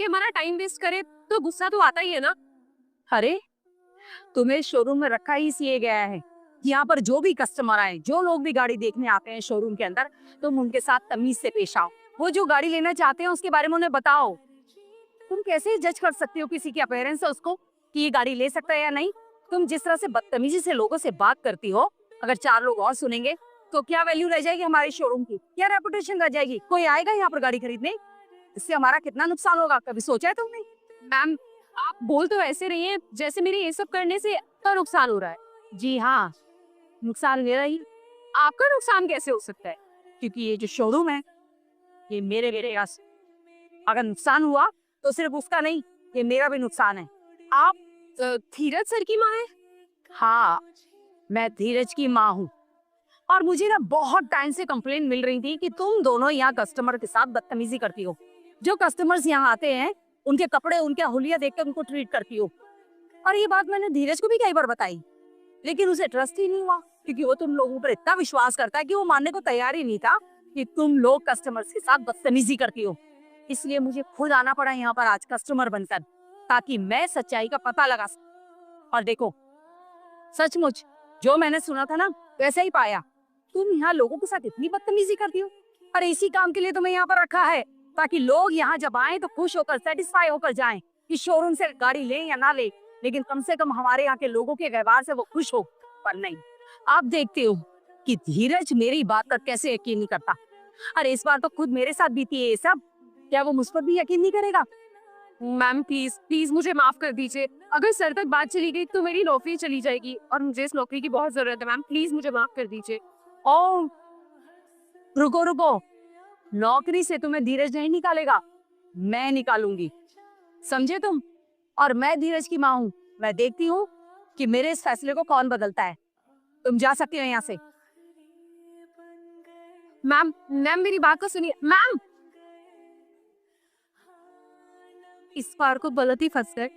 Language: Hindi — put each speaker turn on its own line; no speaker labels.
आके हमारा टाइम वेस्ट करे तो गुस्सा तो आता ही है ना।
अरे, तुम्हें शोरूम में रखा ही इसलिए गया है। यहाँ पर जो भी कस्टमर आए, जो लोग भी गाड़ी देखने आते हैं शोरूम के अंदर, तुम उनके साथ तमीज से पेश आओ। वो जो गाड़ी लेना चाहते हैं उसके बारे में उन्हें बताओ। तुम कैसे जज कर सकते हो किसी की अपीयरेंस से उसको कि ये गाड़ी ले सकता है या नहीं? तुम जिस तरह से बदतमीजी से लोगों से बात करती हो, अगर 4 लोग और सुनेंगे तो क्या वैल्यू रह जाएगी हमारे शोरूम की? क्या रेपुटेशन रह जाएगी? कोई आएगा यहाँ पर गाड़ी खरीदने? इससे हमारा कितना नुकसान होगा, कभी सोचा है तुमने?
मैम, आप बोल तो ऐसे रही हैं जैसे मेरे ये सब करने से आपका नुकसान हो रहा है।
जी हाँ, नुकसान मेरा ही।
आपका नुकसान कैसे हो सकता है?
क्योंकि ये जो शोरूम है, ये मेरे मेरे यहाँ से अगर नुकसान हुआ तो सिर्फ उसका नहीं, ये मेरा भी नुकसान है।
आप धीरज सर की माँ है?
हाँ, मैं धीरज की माँ हूँ। और मुझे ना बहुत टाइम से कंप्लेन मिल रही थी कि तुम दोनों यहाँ कस्टमर के साथ बदतमीजी करती हो। जो कस्टमर्स यहाँ आते हैं, उनके कपड़े, उनके हुलिया देखकर उनको ट्रीट करती हो। और ये बात मैंने धीरज को भी कई बार बताई, लेकिन उसे ट्रस्ट ही नहीं हुआ, क्योंकि वो तुम लोगों पर इतना विश्वास करता है कि वो मानने को तैयार ही नहीं था कि तुम लोग कस्टमर्स के साथ बदतमीजी करती हो। इसलिए मुझे खुद आना पड़ा यहाँ पर आज कस्टमर बनकर, ताकि मैं सच्चाई का पता लगा सकूं। और देखो, सचमुच जो मैंने सुना था ना, वैसा ही पाया। तुम यहाँ लोगों के साथ इतनी बदतमीजी करती हो। और इसी काम के लिए तुम्हें यहाँ पर रखा है, ताकि लोग यहाँ जब आए तो खुश होकर, सेटिस्फाई होकर जाएं कि शोरूम से गाड़ी ले या ना ले, लेकिन कम से कम हमारे यहाँ के लोगों के व्यवहार से वो खुश हो। पर नहीं, आप देखते हो कि धीरज मेरी बात पर कैसे यकीन नहीं करता। अरे इस बार तो खुद मेरे साथ बीती है ये सब, क्या वो मुझ पर भी यकीन नहीं करेगा?
मैम प्लीज प्लीज मुझे माफ कर दीजिए। अगर सर तक बात चली गई तो मेरी नौकरी चली जाएगी और मुझे इस नौकरी की बहुत जरूरत है। मैम प्लीज मुझे माफ कर दीजिए।
ओ, रुको रुको, नौकरी से तुम्हें धीरज नहीं निकालेगा, मैं निकालूंगी, समझे तुम? और मैं धीरज की माँ हूँ, मैं देखती हूँ कि मेरे इस फैसले को कौन बदलता है। तुम जा सकती हो यहाँ से।
मैम मैम मेरी बात को सुनिए। मैम, इस बार को गलत ही फंस गए।